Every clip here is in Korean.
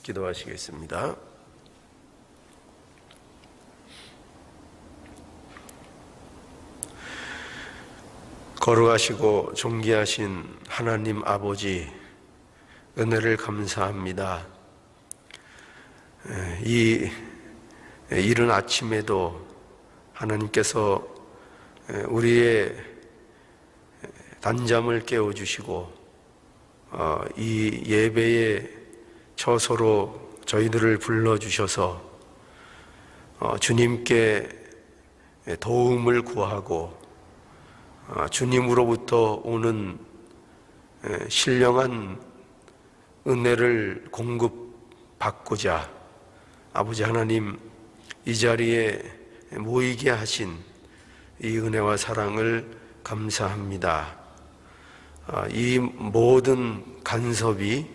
기도하시겠습니다. 거룩하시고 존귀하신 하나님 아버지, 은혜를 감사합니다. 이 이른 아침에도 하나님께서 우리의 단잠을 깨워주시고 이 예배의 처소로 저희들을 불러주셔서 주님께 도움을 구하고 주님으로부터 오는 신령한 은혜를 공급받고자 아버지 하나님, 이 자리에 모이게 하신 이 은혜와 사랑을 감사합니다. 이 모든 간섭이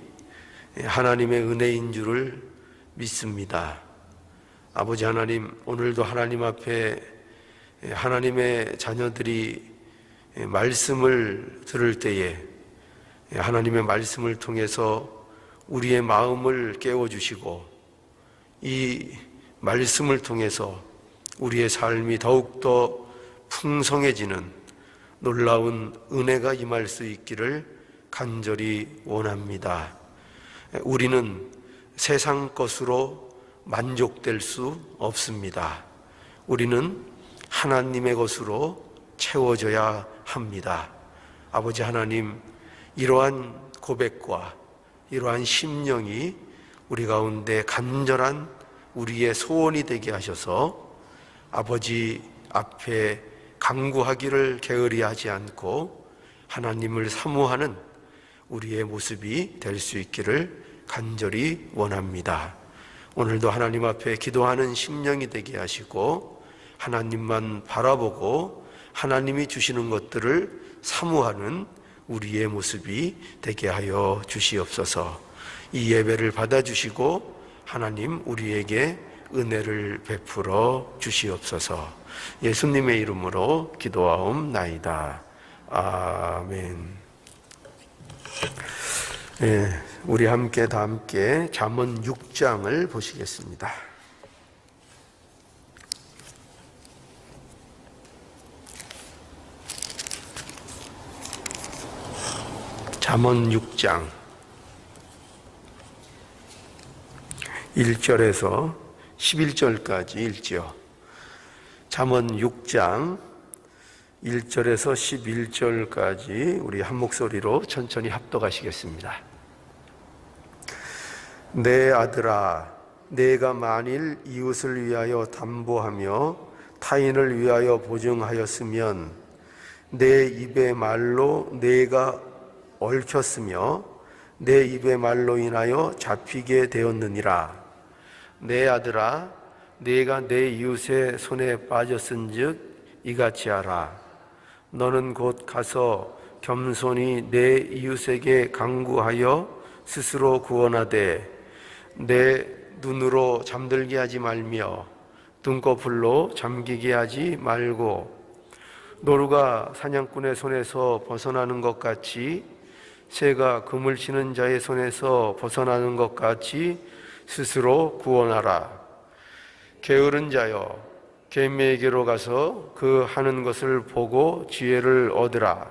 하나님의 은혜인 줄을 믿습니다. 아버지 하나님, 오늘도 하나님 앞에 하나님의 자녀들이 말씀을 들을 때에 하나님의 말씀을 통해서 우리의 마음을 깨워주시고 이 말씀을 통해서 우리의 삶이 더욱더 풍성해지는 놀라운 은혜가 임할 수 있기를 간절히 원합니다. 우리는 세상 것으로 만족될 수 없습니다. 우리는 하나님의 것으로 채워져야 합니다. 아버지 하나님, 이러한 고백과 이러한 심령이 우리 가운데 간절한 우리의 소원이 되게 하셔서 아버지 앞에 간구하기를 게으리하지 않고 하나님을 사모하는 우리의 모습이 될 수 있기를 간절히 원합니다. 오늘도 하나님 앞에 기도하는 심령이 되게 하시고 하나님만 바라보고 하나님이 주시는 것들을 사모하는 우리의 모습이 되게 하여 주시옵소서. 이 예배를 받아주시고 하나님 우리에게 은혜를 베풀어 주시옵소서. 예수님의 이름으로 기도하옵나이다. 아멘. 우리 함께 다 함께 잠언 6장을 보시겠습니다. 잠언 6장 1절에서 11절까지 읽지요. 잠언 6장 1절에서 11절까지 우리 한 목소리로 천천히 합독하시겠습니다. 내 아들아, 내가 만일 이웃을 위하여 담보하며 타인을 위하여 보증하였으면 내 입의 말로 내가 얽혔으며 내 입의 말로 인하여 잡히게 되었느니라. 내 아들아, 내가 내 이웃의 손에 빠졌은즉 이같이 하라. 너는 곧 가서 겸손히 내 이웃에게 간구하여 스스로 구원하되 내 눈으로 잠들게 하지 말며 등꺼풀로 잠기게 하지 말고 노루가 사냥꾼의 손에서 벗어나는 것 같이 새가 그물 치는 자의 손에서 벗어나는 것 같이 스스로 구원하라. 게으른 자여, 개미에게로 가서 그 하는 것을 보고 지혜를 얻으라.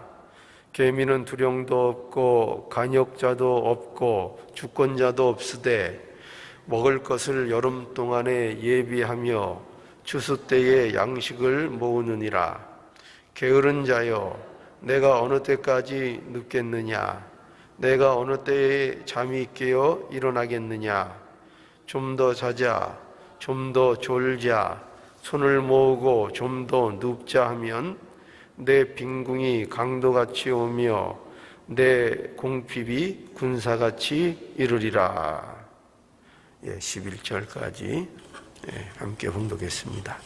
개미는 두령도 없고 간역자도 없고 주권자도 없으되 먹을 것을 여름 동안에 예비하며 추수 때에 양식을 모으느니라. 게으른 자여, 내가 어느 때까지 눕겠느냐? 내가 어느 때에 잠이 깨어 일어나겠느냐? 좀 더 자자, 좀 더 졸자, 손을 모으고 좀 더 눕자 하면 내 빈궁이 강도같이 오며 내 공핍이 군사같이 이르리라. 11절까지 함께 봉독했습니다.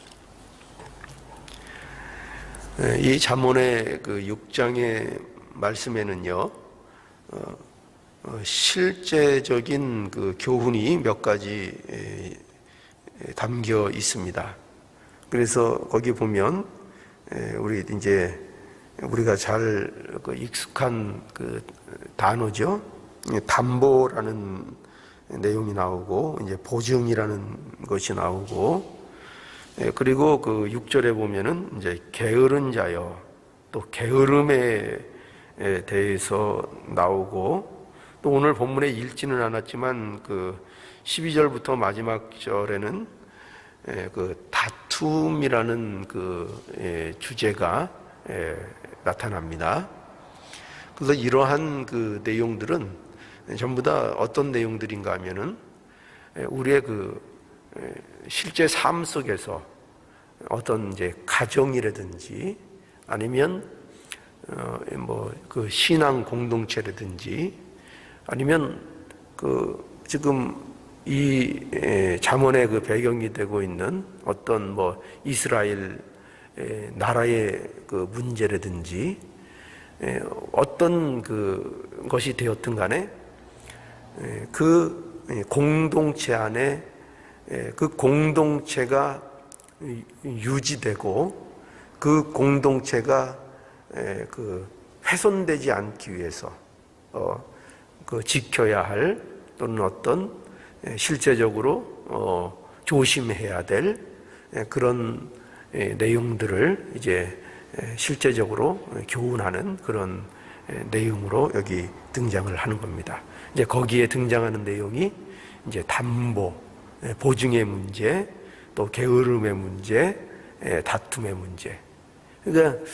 이 잠언의 그 6장의 말씀에는요, 실제적인 그 교훈이 몇 가지 담겨 있습니다. 그래서 거기 보면 우리가 잘 익숙한 그 단어죠. 담보라는 내용이 나오고 이제 보증이라는 것이 나오고 그리고 그 6절에 보면은 이제 게으른 자여 또 게으름에 대해서 나오고 또 오늘 본문에 읽지는 않았지만 그 12절부터 마지막 절에는 그 다툼이라는 그 주제가 나타납니다. 그래서 이러한 그 내용들은 전부 다 어떤 내용들인가 하면은 우리의 그 실제 삶 속에서 어떤 이제 가정이라든지 아니면 뭐 그 신앙 공동체라든지 아니면 그 지금 이 잠언의 그 배경이 되고 있는 어떤 뭐 이스라엘 나라의 그 문제라든지 어떤 그 것이 되었든 간에 그 공동체 안에 그 공동체가 유지되고 그 공동체가 그 훼손되지 않기 위해서 그 지켜야 할 또는 어떤 실제적으로 조심해야 될 그런 내용들을 이제 실제적으로 교훈하는 그런 내용으로 여기 등장을 하는 겁니다. 이제 거기에 등장하는 내용이 이제 담보, 보증의 문제, 또 게으름의 문제, 다툼의 문제. 그러니까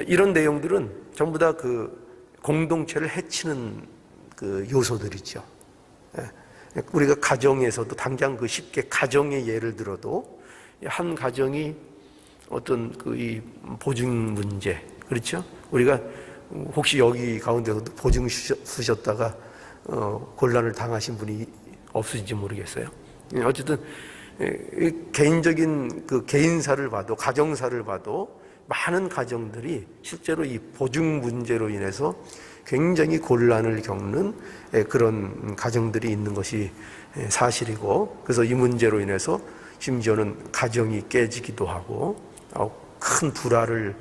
이런 내용들은 전부 다 그 공동체를 해치는 그 요소들이죠. 우리가 가정에서도 당장 그 쉽게 가정의 예를 들어도 한 가정이 어떤 그 이 보증 문제, 그렇죠? 우리가 혹시 여기 가운데서도 보증 쓰셨다가 곤란을 당하신 분이 없으신지 모르겠어요. 어쨌든 개인적인 그 개인사를 봐도 가정사를 봐도 많은 가정들이 실제로 이 보증 문제로 인해서 굉장히 곤란을 겪는 그런 가정들이 있는 것이 사실이고, 그래서 이 문제로 인해서 심지어는 가정이 깨지기도 하고 큰 불화를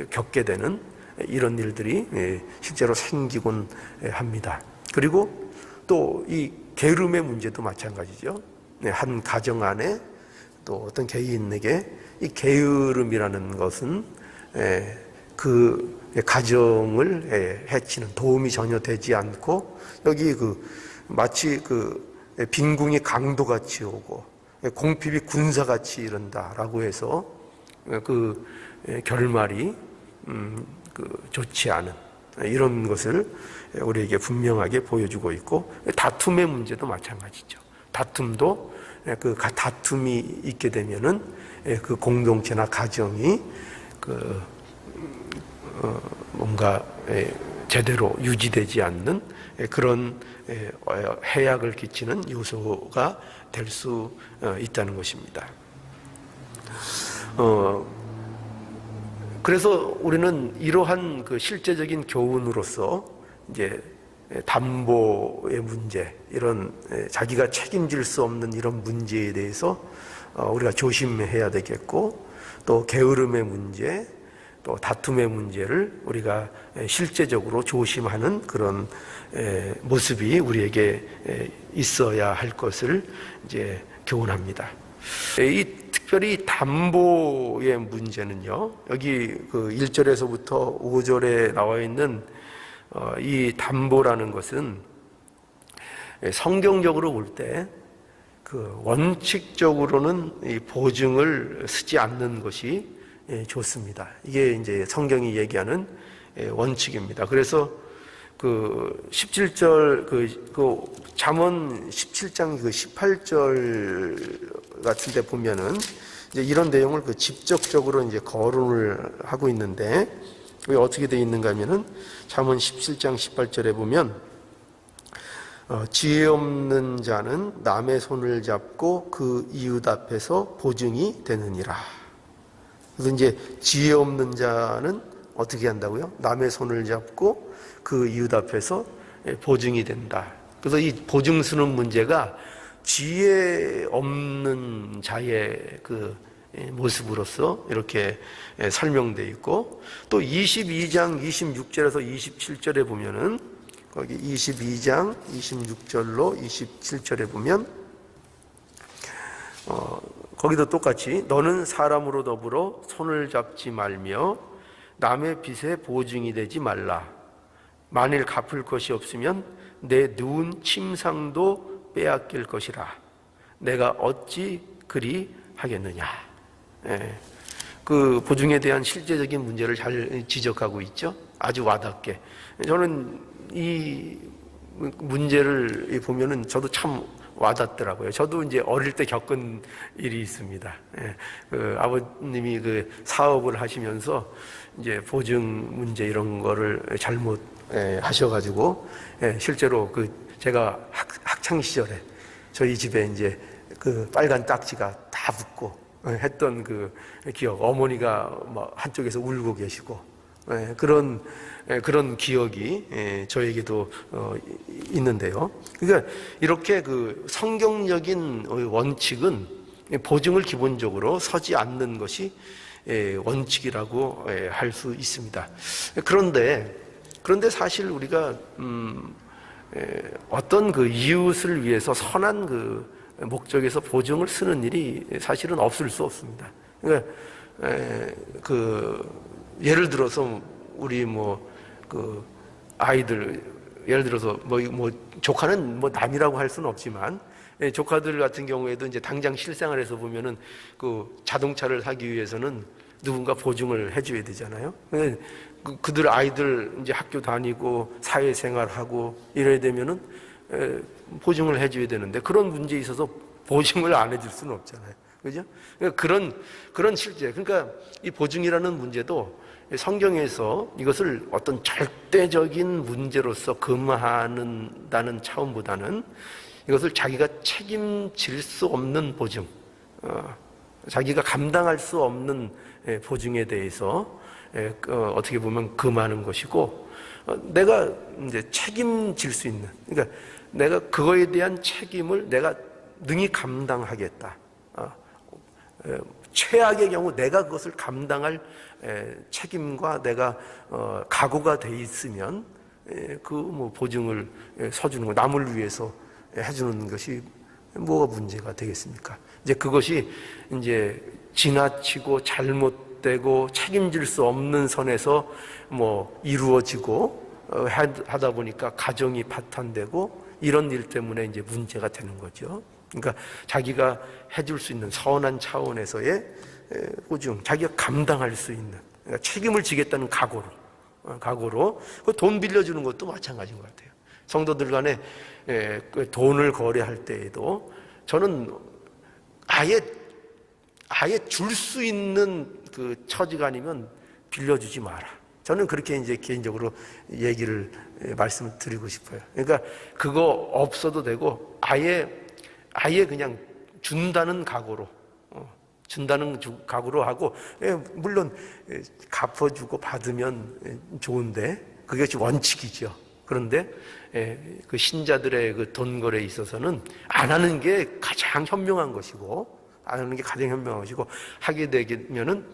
겪게 되는 이런 일들이 실제로 생기곤 합니다. 그리고 또 이 게으름의 문제도 마찬가지죠. 한 가정 안에 또 어떤 개인에게 이 게으름이라는 것은 그 가정을 해치는, 도움이 전혀 되지 않고 여기 그 마치 그 빈궁이 강도같이 오고 공핍이 군사같이 이른다라고 해서 그 결말이 그 좋지 않은 이런 것을 우리에게 분명하게 보여주고 있고, 다툼의 문제도 마찬가지죠. 다툼도 그 다툼이 있게 되면은 그 공동체나 가정이 그 뭔가 제대로 유지되지 않는 그런 해악을 끼치는 요소가 될 수 있다는 것입니다. 그래서 우리는 이러한 그 실제적인 교훈으로서 이제 담보의 문제, 이런 자기가 책임질 수 없는 이런 문제에 대해서 우리가 조심해야 되겠고, 또 게으름의 문제, 또 다툼의 문제를 우리가 실제적으로 조심하는 그런 모습이 우리에게 있어야 할 것을 이제 교훈합니다. 이 특별히 담보의 문제는요, 여기 그 1절에서부터 5절에 나와 있는 이 담보라는 것은 성경적으로 볼 때 그 원칙적으로는 이 보증을 쓰지 않는 것이 좋습니다. 이게 이제 성경이 얘기하는 원칙입니다. 그래서 그 17절 그 잠언 17장 그 18절 같은 데 보면은 이제 이런 내용을 그 직접적으로 이제 거론을 하고 있는데, 그게 어떻게 되어 있는가 하면은 잠언 17장 18절에 보면 지혜 없는 자는 남의 손을 잡고 그 이웃 앞에서 보증이 되느니라. 그래서 이제 지혜 없는 자는 어떻게 한다고요? 남의 손을 잡고 그 이웃 앞에서 보증이 된다. 그래서 이 보증 쓰는 문제가 지혜 없는 자의 그 모습으로서 이렇게 설명되어 있고, 또 22장 26절에서 27절에 보면은 거기 22장 26절로 27절에 보면 거기도 똑같이 너는 사람으로 더불어 손을 잡지 말며 남의 빚에 보증이 되지 말라. 만일 갚을 것이 없으면 내 누운 침상도 빼앗길 것이라. 내가 어찌 그리 하겠느냐. 그 보증에 대한 실제적인 문제를 잘 지적하고 있죠. 아주 와닿게. 저는 이 문제를 보면은 저도 참 와닿더라고요. 저도 이제 어릴 때 겪은 일이 있습니다. 그 아버님이 그 사업을 하시면서 이제 보증 문제 이런 거를 잘못 하셔가지고 실제로 그 제가 학창 시절에 저희 집에 이제 그 빨간 딱지가 다 붙고 했던 그 기억, 어머니가 뭐 한쪽에서 울고 계시고 그런 기억이 저에게도 있는데요. 그러니까 이렇게 그 성경적인 원칙은 보증을 기본적으로 서지 않는 것이 원칙이라고 할 수 있습니다. 그런데 사실 우리가 어떤 그 이웃을 위해서 선한 그 목적에서 보증을 쓰는 일이 사실은 없을 수 없습니다. 그러니까 예를 들어서 우리 그 아이들, 예를 들어서 조카는 남이라고 할 수는 없지만 조카들 같은 경우에도 이제 당장 실생활에서 보면은 그 자동차를 사기 위해서는 누군가 보증을 해줘야 되잖아요. 그들 아이들 이제 학교 다니고 사회생활하고 이래야 되면은 보증을 해줘야 되는데 그런 문제에 있어서 보증을 안 해줄 수는 없잖아요. 그죠? 그런 실제. 그러니까 이 보증이라는 문제도 성경에서 이것을 어떤 절대적인 문제로서 금하는다는 차원보다는 이것을 자기가 책임질 수 없는 보증, 자기가 감당할 수 없는 보증에 대해서 어떻게 보면 금하는 것이고, 내가 이제 책임질 수 있는, 그러니까 내가 그거에 대한 책임을 내가 능히 감당하겠다. 최악의 경우 내가 그것을 감당할 책임과 내가 각오가 돼 있으면 보증을 서주는 거, 남을 위해서 해주는 것이 뭐가 문제가 되겠습니까? 이제 그것이 이제 지나치고 잘못되고 책임질 수 없는 선에서 이루어지고 하다 보니까 가정이 파탄되고 이런 일 때문에 이제 문제가 되는 거죠. 그러니까 자기가 해줄 수 있는 선한 차원에서의 보증, 자기가 감당할 수 있는, 그러니까 책임을 지겠다는 각오로 돈 빌려주는 것도 마찬가지인 것 같아요. 성도들 간에 돈을 거래할 때에도 저는 아예 줄 수 있는 그 처지가 아니면 빌려주지 마라. 저는 그렇게 이제 개인적으로 얘기를 말씀을 드리고 싶어요. 그러니까 그거 없어도 되고 아예 그냥 준다는 각오로 하고, 물론 갚아주고 받으면 좋은데 그것이 원칙이죠. 그런데 그 신자들의 그 돈 거래에 있어서는 안 하는 게 가장 현명한 것이고, 하게 되면은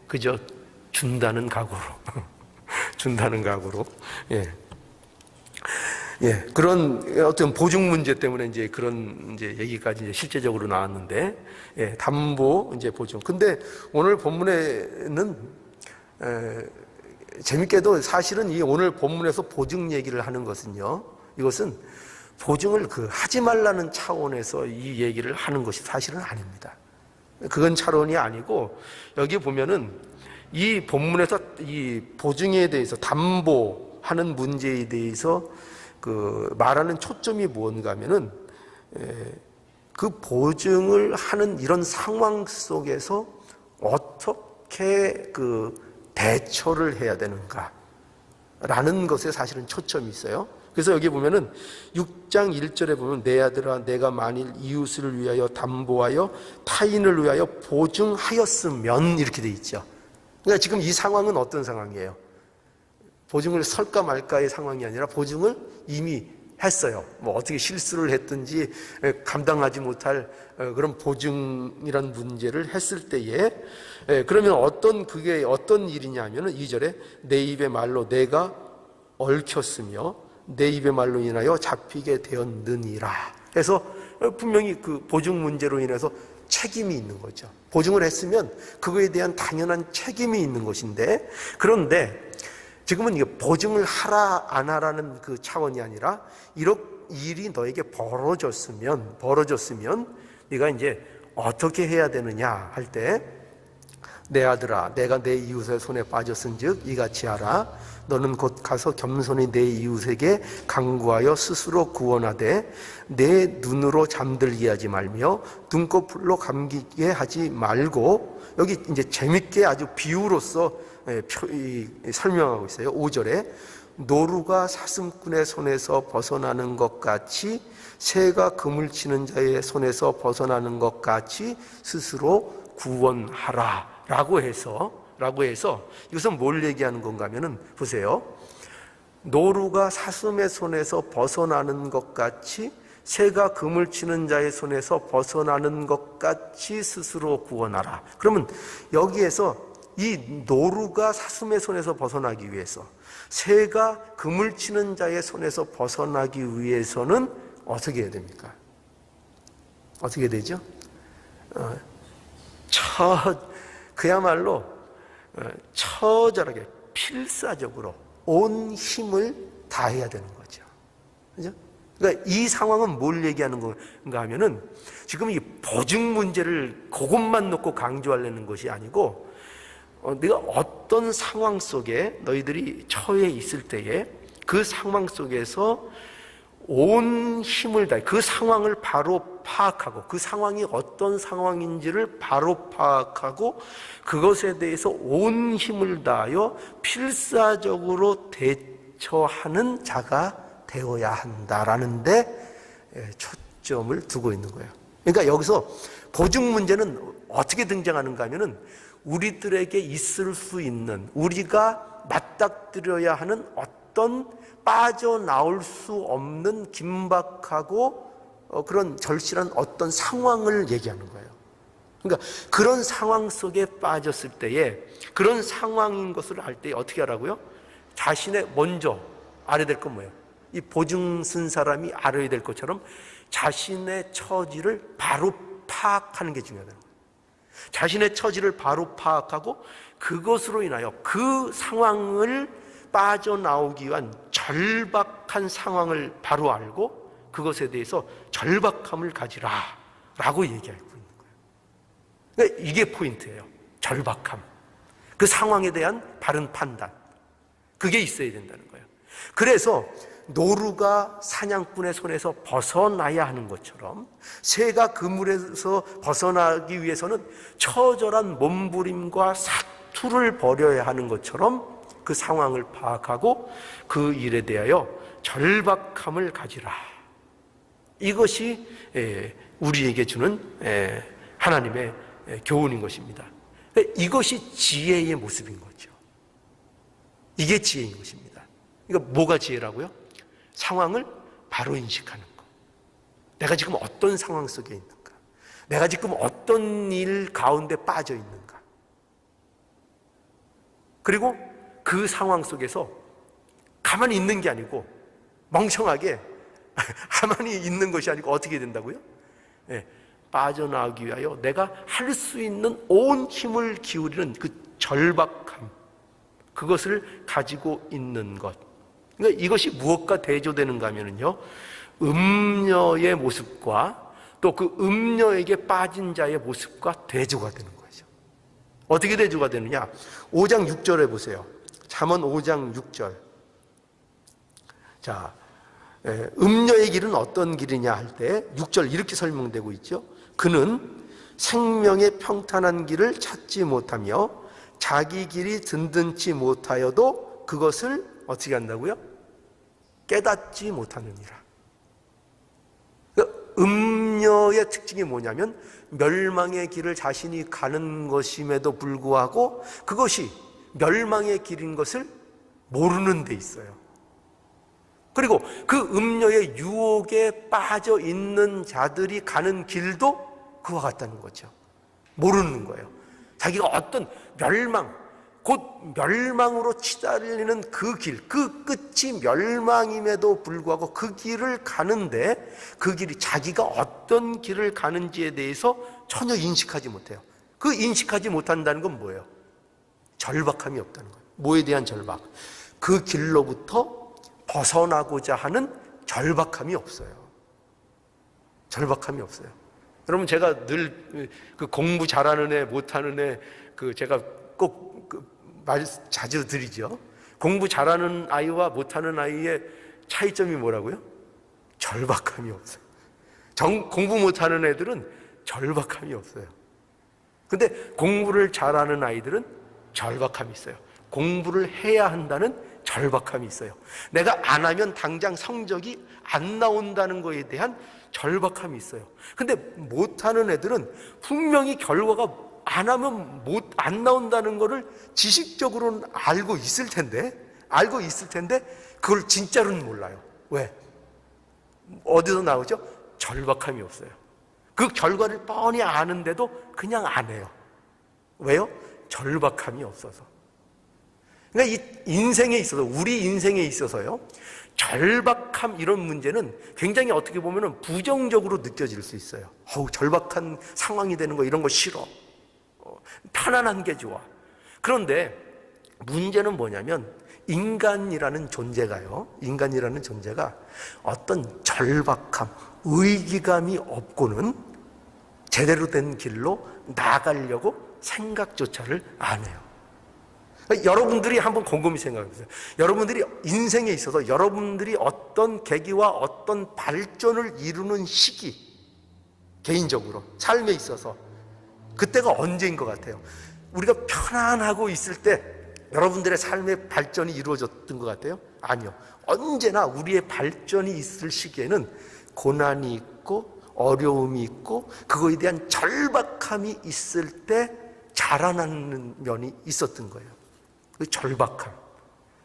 그저 준다는 각오로 그런 어떤 보증 문제 때문에 이제 그런 이제 얘기까지 이제 실제적으로 나왔는데, 담보 이제 보증. 근데 오늘 본문에는 재밌게도 사실은 이 오늘 본문에서 보증 얘기를 하는 것은요, 이것은 보증을 하지 말라는 차원에서 이 얘기를 하는 것이 사실은 아닙니다. 그건 차원이 아니고, 여기 보면은 이 본문에서 이 보증에 대해서, 담보하는 문제에 대해서 말하는 초점이 뭔가 하면은 그 보증을 하는 이런 상황 속에서 어떻게 대처를 해야 되는가 라는 것에 사실은 초점이 있어요. 그래서 여기 보면은 6장 1절에 보면 내 아들아 내가 만일 이웃을 위하여 담보하여 타인을 위하여 보증하였으면 이렇게 돼 있죠. 그러니까 지금 이 상황은 어떤 상황이에요? 보증을 설까 말까의 상황이 아니라 보증을 이미 했어요. 어떻게 실수를 했든지 감당하지 못할 그런 보증이라는 문제를 했을 때에, 그러면 그게 어떤 일이냐 하면은 2절에 내 입의 말로 내가 얽혔으며 내 입의 말로 인하여 잡히게 되었느니라. 해서 분명히 그 보증 문제로 인해서 책임이 있는 거죠. 보증을 했으면 그거에 대한 당연한 책임이 있는 것인데, 그런데 지금은 이게 보증을 하라 안 하라는 그 차원이 아니라 이런 일이 너에게 벌어졌으면 네가 이제 어떻게 해야 되느냐 할 때, 내 아들아 내가 내 이웃의 손에 빠졌은즉 이같이 하라. 너는 곧 가서 겸손히 내 이웃에게 간구하여 스스로 구원하되 내 눈으로 잠들게 하지 말며 눈꺼풀로 감기게 하지 말고. 여기 이제 재밌게 아주 비유로서 설명하고 있어요. 5절에 노루가 사슴꾼의 손에서 벗어나는 것 같이 새가 그물 치는 자의 손에서 벗어나는 것 같이 스스로 구원하라 라고 해서 이것은 뭘 얘기하는 건가 하면은, 보세요. 노루가 사슴의 손에서 벗어나는 것 같이 새가 그물 치는 자의 손에서 벗어나는 것 같이 스스로 구원하라. 그러면 여기에서 이 노루가 사슴의 손에서 벗어나기 위해서, 새가 그물 치는 자의 손에서 벗어나기 위해서는 어떻게 해야 됩니까? 어떻게 되죠? 그야말로 처절하게 필사적으로 온 힘을 다해야 되는 거죠. 그죠? 그러니까 이 상황은 뭘 얘기하는 건가 하면은, 지금 이 보증 문제를 그것만 놓고 강조하려는 것이 아니고, 네가 어떤 상황 속에 너희들이 처해 있을 때에 그 상황 속에서 온 힘을 다해 그 상황을 바로 파악하고, 그 상황이 어떤 상황인지를 바로 파악하고 그것에 대해서 온 힘을 다하여 필사적으로 대처하는 자가 되어야 한다라는 데 초점을 두고 있는 거예요. 그러니까 여기서 보증 문제는 어떻게 등장하는가 하면은, 우리들에게 있을 수 있는, 우리가 맞닥뜨려야 하는 어떤 빠져나올 수 없는 긴박하고 그런 절실한 어떤 상황을 얘기하는 거예요. 그러니까 그런 상황 속에 빠졌을 때에, 그런 상황인 것을 알 때 어떻게 하라고요? 자신의 먼저 알아야 될 건 뭐예요? 이 보증 쓴 사람이 알아야 될 것처럼 자신의 처지를 바로 파악하는 게 중요하다는 거예요. 자신의 처지를 바로 파악하고 그것으로 인하여 그 상황을 빠져나오기 위한 절박한 상황을 바로 알고 그것에 대해서 절박함을 가지라 라고 얘기하고 있는 거예요. 그러니까 이게 포인트예요. 절박함. 그 상황에 대한 바른 판단. 그게 있어야 된다는 거예요. 그래서 노루가 사냥꾼의 손에서 벗어나야 하는 것처럼, 새가 그물에서 벗어나기 위해서는 처절한 몸부림과 사투를 벌여야 하는 것처럼 그 상황을 파악하고 그 일에 대하여 절박함을 가지라. 이것이 우리에게 주는 하나님의 교훈인 것입니다. 이것이 지혜의 모습인 거죠. 이게 지혜인 것입니다. 그러니까 뭐가 지혜라고요? 상황을 바로 인식하는 것. 내가 지금 어떤 상황 속에 있는가? 내가 지금 어떤 일 가운데 빠져 있는가? 그리고 그 상황 속에서 가만히 있는 게 아니고 멍청하게 가만히 있는 것이 아니고 어떻게 된다고요? 빠져나오기 위하여 내가 할 수 있는 온 힘을 기울이는 그 절박함, 그것을 가지고 있는 것. 그러니까 이것이 무엇과 대조되는가 하면요, 음녀의 모습과 또 그 음녀에게 빠진 자의 모습과 대조가 되는 거죠. 어떻게 대조가 되느냐? 5장 6절에 보세요. 잠언 5장 6절. 자, 음녀의 길은 어떤 길이냐 할 때 6절 이렇게 설명되고 있죠. 그는 생명의 평탄한 길을 찾지 못하며 자기 길이 든든치 못하여도 그것을 어떻게 한다고요? 깨닫지 못하느니라. 음녀의 특징이 뭐냐면 멸망의 길을 자신이 가는 것임에도 불구하고 그것이 멸망의 길인 것을 모르는 데 있어요. 그리고 그 음녀의 유혹에 빠져 있는 자들이 가는 길도 그와 같다는 거죠. 모르는 거예요. 자기가 어떤 멸망, 곧 멸망으로 치달리는 그 길, 그 끝이 멸망임에도 불구하고 그 길을 가는데 그 길이 자기가 어떤 길을 가는지에 대해서 전혀 인식하지 못해요. 그 인식하지 못한다는 건 뭐예요? 절박함이 없다는 거예요. 뭐에 대한 절박? 그 길로부터 벗어나고자 하는 절박함이 없어요. 절박함이 없어요. 여러분, 제가 늘 그 공부 잘하는 애, 못하는 애, 제가 꼭 말 자주 드리죠. 공부 잘하는 아이와 못하는 아이의 차이점이 뭐라고요? 절박함이 없어요. 공부 못하는 애들은 절박함이 없어요. 근데 공부를 잘하는 아이들은 절박함이 있어요. 공부를 해야 한다는 절박함이 있어요. 내가 안 하면 당장 성적이 안 나온다는 것에 대한 절박함이 있어요. 근데 못하는 애들은 분명히 결과가 안 하면 안 나온다는 것을 지식적으로는 알고 있을 텐데 그걸 진짜로는 몰라요. 왜? 어디서 나오죠? 절박함이 없어요. 그 결과를 뻔히 아는데도 그냥 안 해요. 왜요? 절박함이 없어서. 그러니까 이 인생에 있어서, 우리 인생에 있어서요, 절박함 이런 문제는 굉장히 어떻게 보면 부정적으로 느껴질 수 있어요. 절박한 상황이 되는 거, 이런 거 싫어. 편안한 게 좋아. 그런데 문제는 뭐냐면 인간이라는 존재가 어떤 절박함, 의기감이 없고는 제대로 된 길로 나가려고 생각조차를 안 해요. 여러분들이 한번 곰곰이 생각해 보세요. 여러분들이 인생에 있어서 여러분들이 어떤 계기와 어떤 발전을 이루는 시기, 개인적으로 삶에 있어서 그때가 언제인 것 같아요? 우리가 편안하고 있을 때 여러분들의 삶의 발전이 이루어졌던 것 같아요? 아니요. 언제나 우리의 발전이 있을 시기에는 고난이 있고 어려움이 있고 그거에 대한 절박함이 있을 때 자라나는 면이 있었던 거예요. 그 절박함.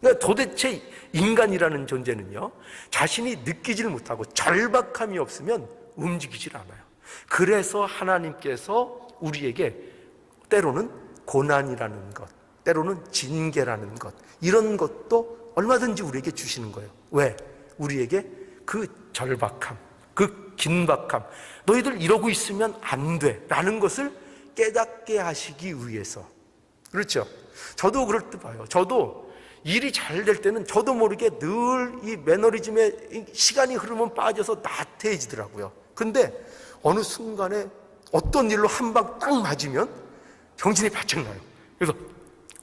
그러니까 도대체 인간이라는 존재는요, 자신이 느끼질 못하고 절박함이 없으면 움직이질 않아요. 그래서 하나님께서 우리에게 때로는 고난이라는 것, 때로는 징계라는 것, 이런 것도 얼마든지 우리에게 주시는 거예요. 왜? 우리에게 그 절박함, 그 긴박함, 너희들 이러고 있으면 안 돼 라는 것을 깨닫게 하시기 위해서. 그렇죠? 저도 그럴 때 봐요. 저도 일이 잘 될 때는 저도 모르게 늘 이 매너리즘에 시간이 흐르면 빠져서 나태해지더라고요. 근데 어느 순간에 어떤 일로 한 방 딱 맞으면 정신이 바짝 나요. 그래서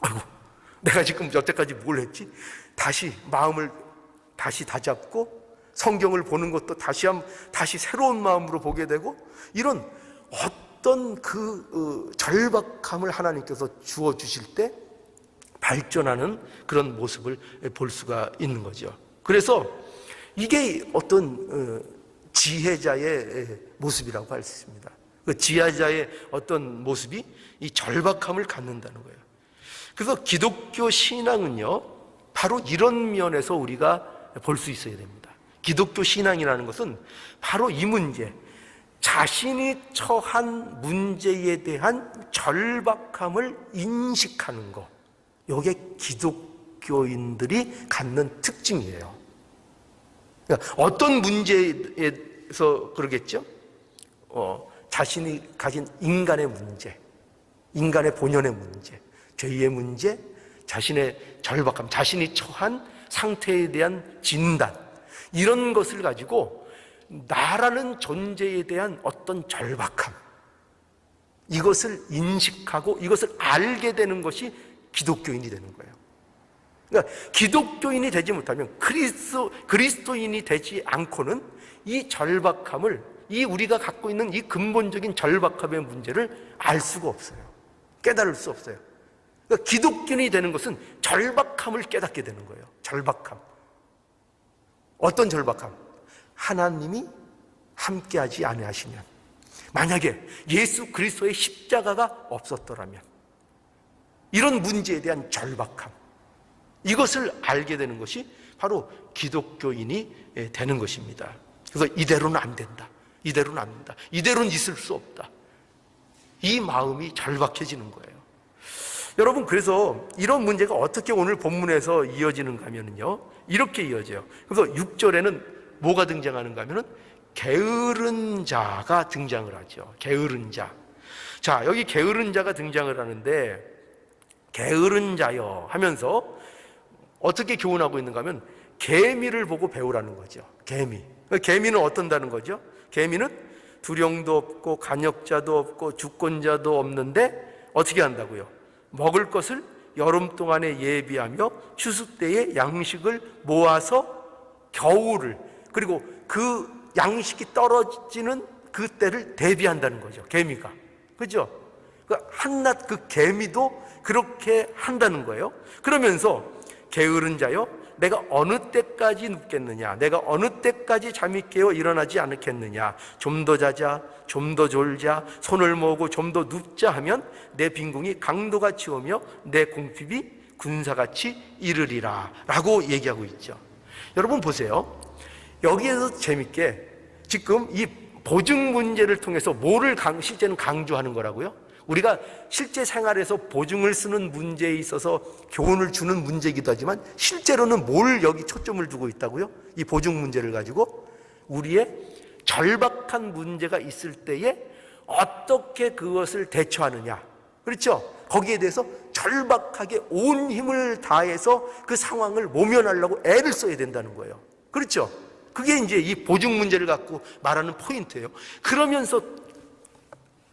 아이고, 내가 지금 여태까지 뭘 했지? 다시 마음을 다시 다잡고 성경을 보는 것도 다시 새로운 마음으로 보게 되고, 이런 어떤 절박함을 하나님께서 주어 주실 때 발전하는 그런 모습을 볼 수가 있는 거죠. 그래서 이게 어떤 지혜자의 모습이라고 할 수 있습니다. 그 지혜자의 어떤 모습이 이 절박함을 갖는다는 거예요. 그래서 기독교 신앙은요, 바로 이런 면에서 우리가 볼 수 있어야 됩니다. 기독교 신앙이라는 것은 바로 이 문제, 자신이 처한 문제에 대한 절박함을 인식하는 것, 이게 기독교인들이 갖는 특징이에요. 그러니까 어떤 문제에서 그러겠죠? 자신이 가진 인간의 문제, 인간의 본연의 문제, 죄의 문제, 자신의 절박함, 자신이 처한 상태에 대한 진단, 이런 것을 가지고 나라는 존재에 대한 어떤 절박함, 이것을 인식하고 이것을 알게 되는 것이 기독교인이 되는 거예요. 그러니까 기독교인이 되지 못하면, 그리스도인이 되지 않고는 이 절박함을, 이 우리가 갖고 있는 이 근본적인 절박함의 문제를 알 수가 없어요. 깨달을 수 없어요. 그러니까 기독교인이 되는 것은 절박함을 깨닫게 되는 거예요. 절박함. 어떤 절박함? 하나님이 함께하지 아니하시면, 만약에 예수 그리스도의 십자가가 없었더라면, 이런 문제에 대한 절박함, 이것을 알게 되는 것이 바로 기독교인이 되는 것입니다. 그래서 이대로는 안 된다, 이대로는 안 된다, 이대로는 있을 수 없다, 이 마음이 절박해지는 거예요. 여러분, 그래서 이런 문제가 어떻게 오늘 본문에서 이어지는가 하면요, 이렇게 이어져요. 그래서 6절에는 뭐가 등장하는가 하면은 게으른 자가 등장을 하죠. 게으른 자. 자, 여기 게으른 자가 등장을 하는데, 게으른 자여 하면서 어떻게 교훈하고 있는가 하면 개미를 보고 배우라는 거죠. 개미. 개미는 어떤다는 거죠? 개미는 두령도 없고 간역자도 없고 주권자도 없는데 어떻게 한다고요? 먹을 것을 여름 동안에 예비하며 추수 때에 양식을 모아서 겨울을, 그리고 그 양식이 떨어지는 그 때를 대비한다는 거죠. 개미가. 그죠? 한낱 그 개미도 그렇게 한다는 거예요. 그러면서 게으른 자여, 내가 어느 때까지 눕겠느냐, 내가 어느 때까지 잠이 깨어 일어나지 않겠느냐, 좀 더 자자, 좀 더 졸자, 손을 모으고 좀 더 눕자 하면 내 빈궁이 강도같이 오며 내 궁핍이 군사같이 이르리라 라고 얘기하고 있죠. 여러분 보세요. 여기에서 재밌게 지금 이 보증 문제를 통해서 뭐를 실제는 강조하는 거라고요? 우리가 실제 생활에서 보증을 쓰는 문제에 있어서 교훈을 주는 문제이기도 하지만 실제로는 뭘 여기 초점을 두고 있다고요? 이 보증 문제를 가지고 우리의 절박한 문제가 있을 때에 어떻게 그것을 대처하느냐, 그렇죠? 거기에 대해서 절박하게 온 힘을 다해서 그 상황을 모면하려고 애를 써야 된다는 거예요. 그렇죠? 그게 이제 이 보증 문제를 갖고 말하는 포인트예요. 그러면서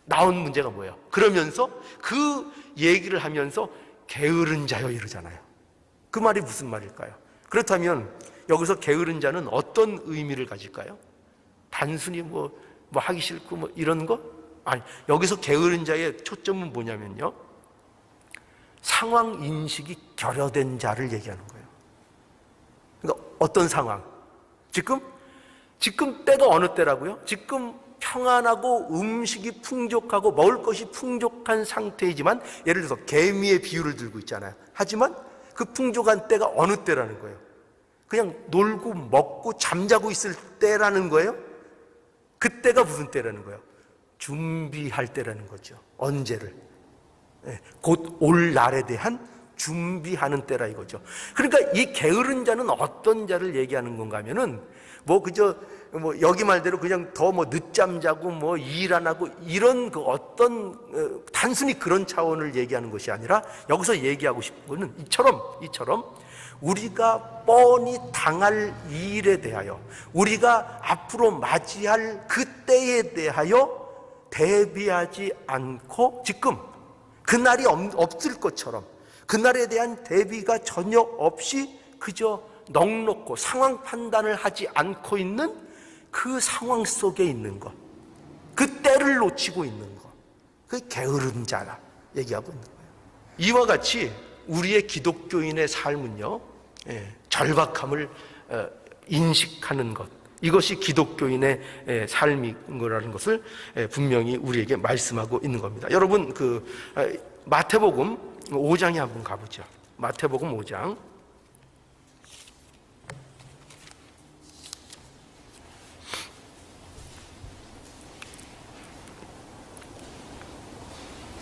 나온 문제가 뭐예요? 그러면서 그 얘기를 하면서 게으른 자여 이러잖아요. 그 말이 무슨 말일까요? 그렇다면 여기서 게으른 자는 어떤 의미를 가질까요? 단순히 뭐 하기 싫고 뭐 이런 거? 아니, 여기서 게으른 자의 초점은 뭐냐면요, 상황 인식이 결여된 자를 얘기하는 거예요. 그러니까 어떤 상황? 지금 때가 어느 때라고요? 지금 평안하고 음식이 풍족하고 먹을 것이 풍족한 상태이지만, 예를 들어서 개미의 비유를 들고 있잖아요. 하지만 그 풍족한 때가 어느 때라는 거예요? 그냥 놀고 먹고 잠자고 있을 때라는 거예요. 그때가 무슨 때라는 거예요? 준비할 때라는 거죠. 언제를? 곧 올 날에 대한 준비하는 때라 이거죠. 그러니까 이 게으른 자는 어떤 자를 얘기하는 건가 하면은 여기 말대로 그냥 더 늦잠 자고 일 안 하고 이런 그 어떤 단순히 그런 차원을 얘기하는 것이 아니라, 여기서 얘기하고 싶은 것은 이처럼 우리가 뻔히 당할 일에 대하여, 우리가 앞으로 맞이할 그 때에 대하여 대비하지 않고, 지금 그날이 없을 것처럼 그날에 대한 대비가 전혀 없이 그저 넋놓고 상황 판단을 하지 않고 있는 그 상황 속에 있는 것, 그 때를 놓치고 있는 것, 그게 게으른 자라 얘기하고 있는 거예요. 이와 같이 우리의 기독교인의 삶은요, 절박함을 인식하는 것, 이것이 기독교인의 삶인 거라는 것을 분명히 우리에게 말씀하고 있는 겁니다. 여러분, 마태복음 5장에 한번 가보죠. 마태복음 5장.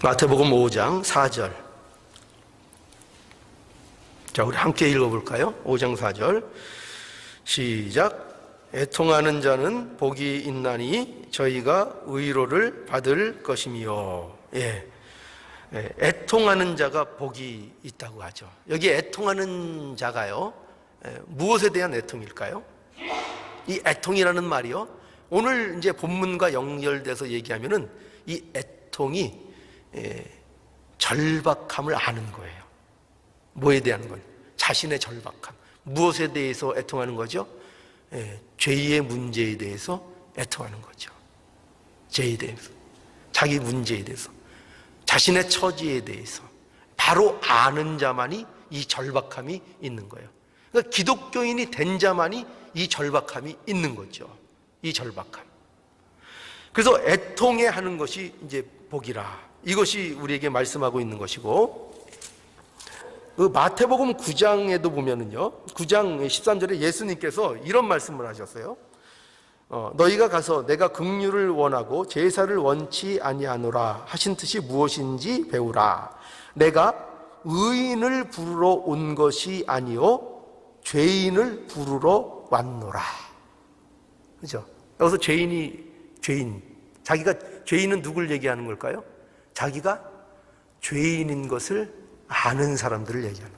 마태복음 5장 4절. 자, 우리 함께 읽어볼까요? 5장 4절. 시작. 애통하는 자는 복이 있나니 저희가 위로를 받을 것이며. 애통하는 자가 복이 있다고 하죠. 여기 애통하는 자가요, 무엇에 대한 애통일까요? 이 애통이라는 말이요, 오늘 이제 본문과 연결돼서 얘기하면은 이 애통이 절박함을 아는 거예요. 뭐에 대한 거예요? 자신의 절박함. 무엇에 대해서 애통하는 거죠? 죄의 문제에 대해서 애통하는 거죠. 죄에 대해서, 자기 문제에 대해서, 자신의 처지에 대해서 바로 아는 자만이 이 절박함이 있는 거예요. 그러니까 기독교인이 된 자만이 이 절박함이 있는 거죠. 이 절박함. 그래서 애통해 하는 것이 이제 복이라, 이것이 우리에게 말씀하고 있는 것이고, 마태복음 9장에도 보면은요, 9장 13절에 예수님께서 이런 말씀을 하셨어요. 너희가 가서 내가 긍휼을 원하고 제사를 원치 아니하노라 하신 뜻이 무엇인지 배우라. 내가 의인을 부르러 온 것이 아니요 죄인을 부르러 왔노라. 그죠? 여기서 죄인, 자기가 죄인은 누굴 얘기하는 걸까요? 자기가 죄인인 것을 아는 사람들을 얘기하는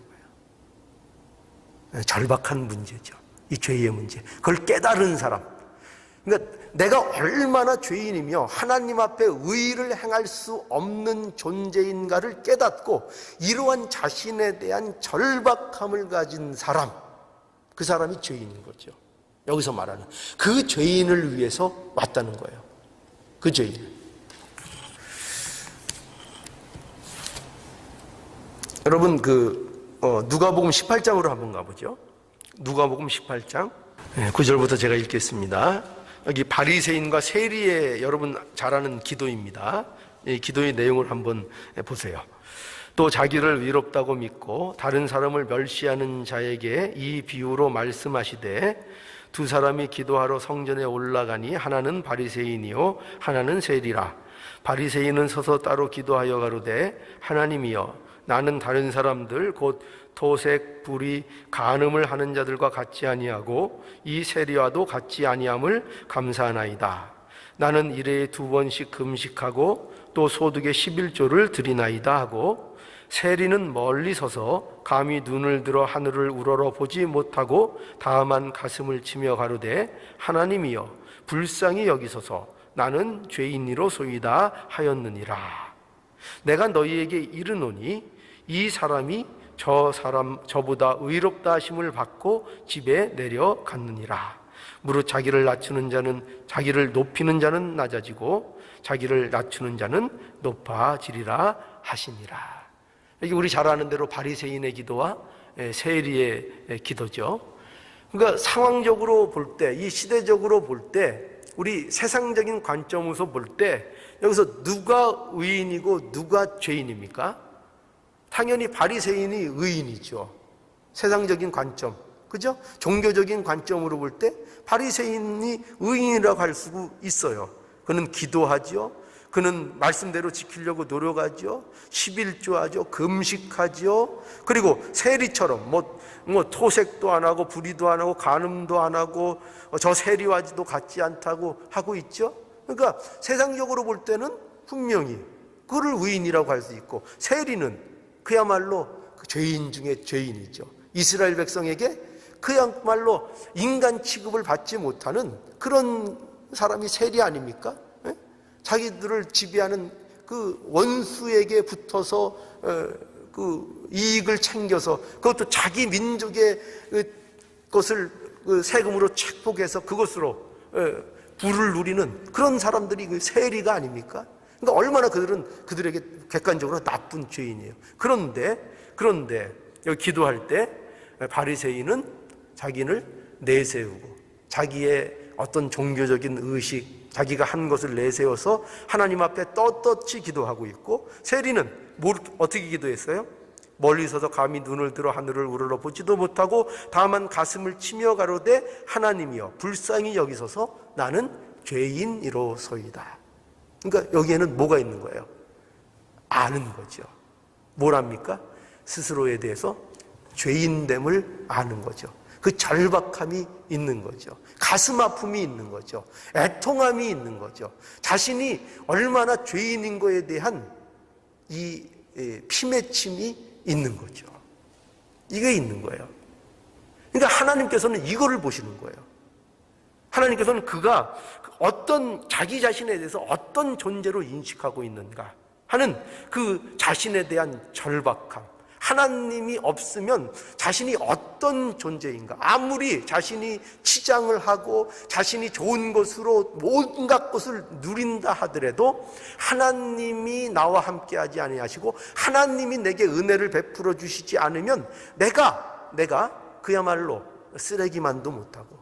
거예요. 절박한 문제죠. 이 죄의 문제. 그걸 깨달은 사람. 그러니까 내가 얼마나 죄인이며 하나님 앞에 의를 행할 수 없는 존재인가를 깨닫고 이러한 자신에 대한 절박함을 가진 사람, 그 사람이 죄인인 거죠. 여기서 말하는 그 죄인을 위해서 왔다는 거예요. 그 죄인. 여러분 누가복음 18장으로 한번 가보죠. 누가복음 18장 9절부터 제가 읽겠습니다. 여기 바리새인과 세리의 여러분 잘 아는 기도입니다. 이 기도의 내용을 한번 보세요. 또 자기를 위롭다고 믿고 다른 사람을 멸시하는 자에게 이 비유로 말씀하시되 두 사람이 기도하러 성전에 올라가니 하나는 바리새인이요 하나는 세리라. 바리새인은 서서 따로 기도하여 가로되 하나님이여 나는 다른 사람들 곧 토색, 불의, 간음을 하는 자들과 같지 아니하고 이 세리와도 같지 아니함을 감사하나이다. 나는 일회에 2번씩 금식하고 또 소득의 11조를 드리나이다 하고 세리는 멀리 서서 감히 눈을 들어 하늘을 우러러 보지 못하고 다만 가슴을 치며 가로되 하나님이여 불쌍히 여기소서 나는 죄인이로소이다 하였느니라. 내가 너희에게 이르노니 이 사람이 저보다 의롭다 하심을 받고 집에 내려갔느니라. 무릇 자기를 높이는 자는 낮아지고 자기를 낮추는 자는 높아지리라 하시니라. 이게 우리 잘 아는 대로 바리새인의 기도와 세리의 기도죠. 그러니까 상황적으로 볼 때, 이 시대적으로 볼 때, 우리 세상적인 관점에서 볼 때 여기서 누가 의인이고 누가 죄인입니까? 당연히 바리새인이 의인이죠. 세상적인 관점, 그죠? 종교적인 관점으로 볼 때 바리새인이 의인이라고 할 수 있어요. 그는 기도하죠. 그는 말씀대로 지키려고 노력하죠. 11조 하죠. 금식하죠. 그리고 세리처럼 토색도 안 하고 불의도 안 하고 간음도 안 하고 저 세리와도 같지 않다고 하고 있죠. 그러니까 세상적으로 볼 때는 분명히 그를 의인이라고 할 수 있고, 세리는 그야말로 죄인 중에 죄인이죠. 이스라엘 백성에게 그야말로 인간 취급을 받지 못하는 그런 사람이 세리 아닙니까? 자기들을 지배하는 그 원수에게 붙어서 그 이익을 챙겨서, 그것도 자기 민족의 것을 세금으로 책복해서 그것으로 부를 누리는 그런 사람들이 그 세리가 아닙니까? 그러니까 얼마나 그들에게 객관적으로 나쁜 죄인이에요. 그런데 여기 기도할 때 바리새인은 자기를 내세우고 자기의 어떤 종교적인 의식, 자기가 한 것을 내세워서 하나님 앞에 떳떳이 기도하고 있고, 세리는 어떻게 기도했어요? 멀리 서서 감히 눈을 들어 하늘을 우러러 보지도 못하고 다만 가슴을 치며 가로되 하나님이여 불쌍히 여기소서 나는 죄인이로소이다. 그러니까 여기에는 뭐가 있는 거예요? 아는 거죠. 뭘 압니까? 스스로에 대해서 죄인됨을 아는 거죠. 그 절박함이 있는 거죠. 가슴 아픔이 있는 거죠. 애통함이 있는 거죠. 자신이 얼마나 죄인인 거에 대한 이 피맺힘이 있는 거죠. 이게 있는 거예요. 그러니까 하나님께서는 이거를 보시는 거예요. 하나님께서는 그가 자기 자신에 대해서 어떤 존재로 인식하고 있는가 하는 그 자신에 대한 절박함, 하나님이 없으면 자신이 어떤 존재인가, 아무리 자신이 치장을 하고 자신이 좋은 것으로 온갖 것을 누린다 하더라도 하나님이 나와 함께하지 아니하시고 하나님이 내게 은혜를 베풀어 주시지 않으면 내가 그야말로 쓰레기만도 못하고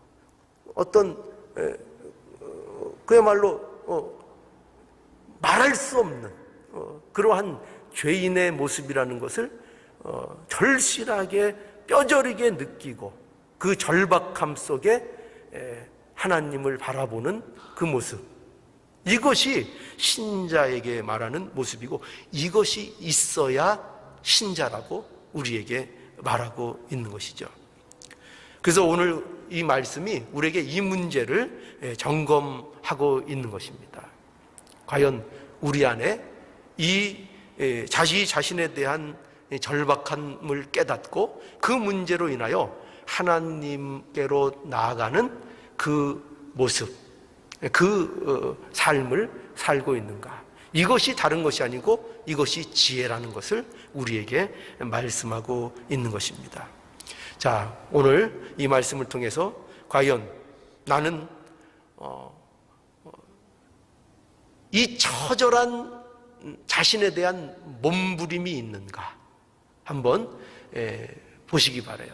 그야말로 말할 수 없는 그러한 죄인의 모습이라는 것을 절실하게 뼈저리게 느끼고 그 절박함 속에 하나님을 바라보는 그 모습, 이것이 신자에게 말하는 모습이고, 이것이 있어야 신자라고 우리에게 말하고 있는 것이죠. 그래서 오늘 이 말씀이 우리에게 이 문제를 점검하고 있는 것입니다. 과연 우리 안에 이 자신에 대한 절박함을 깨닫고 그 문제로 인하여 하나님께로 나아가는 그 모습, 그 삶을 살고 있는가? 이것이 다른 것이 아니고 이것이 지혜라는 것을 우리에게 말씀하고 있는 것입니다. 자, 오늘 이 말씀을 통해서 과연 나는 이 처절한 자신에 대한 몸부림이 있는가 한번 보시기 바라요.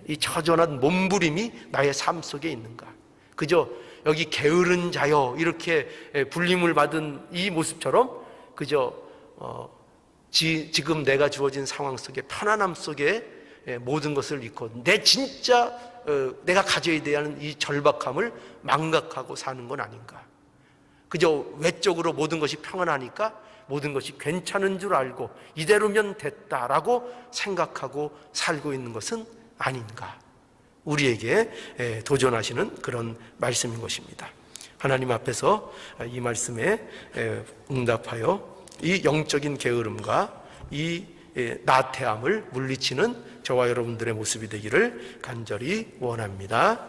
이 처절한 몸부림이 나의 삶 속에 있는가? 그저 여기 게으른 자여 이렇게 불림을 받은 이 모습처럼 그저 지금 내가 주어진 상황 속에 편안함 속에 모든 것을 잃고 내 진짜 내가 가져야 되는 이 절박함을 망각하고 사는 건 아닌가? 그저 외적으로 모든 것이 평안하니까 모든 것이 괜찮은 줄 알고 이대로면 됐다라고 생각하고 살고 있는 것은 아닌가? 우리에게 도전하시는 그런 말씀인 것입니다. 하나님 앞에서 이 말씀에 응답하여 이 영적인 게으름과 이 나태함을 물리치는 저와 여러분들의 모습이 되기를 간절히 원합니다.